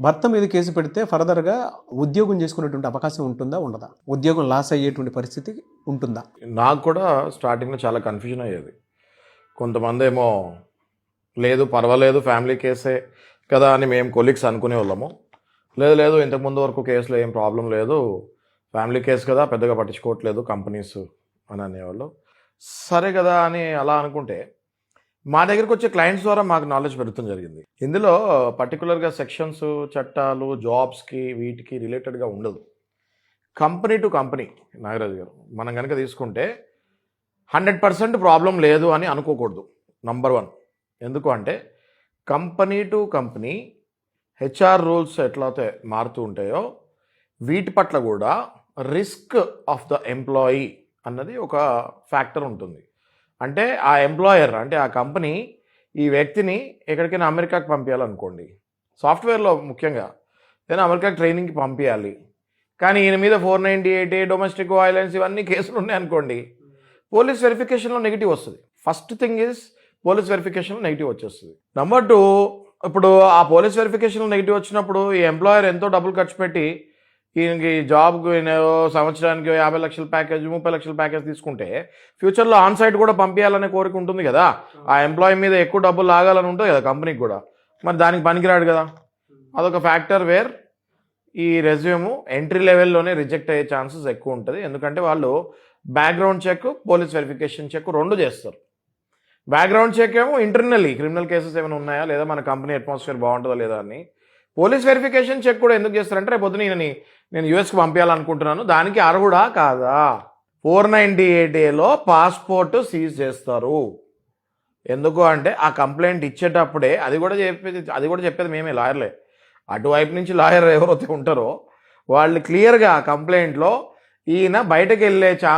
భర్త మీద కేసు పెడితే ఫర్దర్గా ఉద్యోగం చేసుకునేటువంటి అవకాశం ఉంటుందా ఉండదా? ఉద్యోగం లాస్ అయ్యేటువంటి పరిస్థితి ఉంటుందా? నాకు కూడా స్టార్టింగ్లో చాలా కన్ఫ్యూజన్ అయ్యేది. కొంతమంది ఏమో లేదు పర్వాలేదు ఫ్యామిలీ కేసే కదా అని మేము కొలీగ్స్ అనుకునే వాళ్ళము. లేదు ఇంతకుముందు వరకు కేసులో ఏం ప్రాబ్లం లేదు, ఫ్యామిలీ కేసు కదా పెద్దగా పట్టించుకోవట్లేదు కంపెనీస్ అని అనేవాళ్ళు. సరే కదా అని అలా అనుకుంటే మా దగ్గరికి వచ్చే క్లయింట్స్ ద్వారా మాకు నాలెడ్జ్ పెరుగుతుంది జరిగింది. ఇందులో పర్టికులర్గా సెక్షన్స్, చట్టాలు, జాబ్స్కి వీటికి రిలేటెడ్గా ఉండదు. కంపెనీ టు కంపెనీ నాగరాజు గారు మనం కనుక తీసుకుంటే 100% ప్రాబ్లం లేదు అని అనుకోకూడదు. నంబర్ 1 ఎందుకు అంటే company to company HR rules ఎట్లయితే మారుతూ ఉంటాయో వీటి పట్ల కూడా రిస్క్ ఆఫ్ ద ఎంప్లాయీ అన్నది ఒక ఫ్యాక్టర్ ఉంటుంది. అంటే ఆ ఎంప్లాయర్ అంటే ఆ కంపెనీ ఈ వ్యక్తిని ఎక్కడికైనా అమెరికాకి పంపించాలనుకోండి, సాఫ్ట్వేర్లో ముఖ్యంగా ఏదైనా అమెరికాకి ట్రైనింగ్కి పంపించాలి, కానీ ఈయన మీద 498 డొమెస్టిక్ వైలెన్స్ ఇవన్నీ కేసులు ఉన్నాయనుకోండి, పోలీస్ వెరిఫికేషన్లో నెగిటివ్ వస్తుంది. ఫస్ట్ థింగ్ ఈజ్ పోలీస్ వెరిఫికేషన్లో నెగిటివ్ వచ్చేస్తుంది. నెంబర్ 2, ఇప్పుడు ఆ పోలీస్ వెరిఫికేషన్లో నెగిటివ్ వచ్చినప్పుడు ఈ ఎంప్లాయర్ ఎంతో డబ్బులు ఖర్చు పెట్టి ఈయనకి జాబ్కు సంవత్సరానికి 50 లక్షల ప్యాకేజ్, 30 లక్షల ప్యాకేజ్ తీసుకుంటే ఫ్యూచర్లో ఆన్ సైట్ కూడా పంపించాలనే కోరిక ఉంటుంది కదా. ఆ ఎంప్లాయీ మీద ఎక్కువ డబ్బులు లాగాలని ఉంటుంది కదా కంపెనీకి కూడా. మరి దానికి పనికిరాడు కదా. అదొక ఫ్యాక్టర్ వేర్ ఈ రెజ్యూమ్ ఎంట్రీ లెవెల్లోనే రిజెక్ట్ అయ్యే ఛాన్సెస్ ఎక్కువ ఉంటుంది. ఎందుకంటే వాళ్ళు background check, police verification check 2 చేస్తారు. బ్యాక్గ్రౌండ్ చెక్ ఏమో ఇంటర్నల్లీ క్రిమినల్ కేసెస్ ఏమైనా ఉన్నాయా లేదా, మన కంపెనీ అట్మాస్ఫియర్ బాగుంటుందా లేదా అని. పోలీస్ వెరిఫికేషన్ చెక్ కూడా ఎందుకు చేస్తారంటే రేపు పొద్దున నేను యూఎస్కి పంపించాలనుకుంటున్నాను, దానికి అర్హుడా కాదా. 498Aలో పాస్పోర్ట్ సీజ్ చేస్తారు. ఎందుకు అంటే ఆ కంప్లైంట్ ఇచ్చేటప్పుడే అది కూడా చెప్పేది మేమే లాయర్లే. అటువైపు నుంచి లాయర్ ఎవరైతే ఉంటారో వాళ్ళు క్లియర్గా కంప్లైంట్లో ఈయన బయటకు వెళ్ళే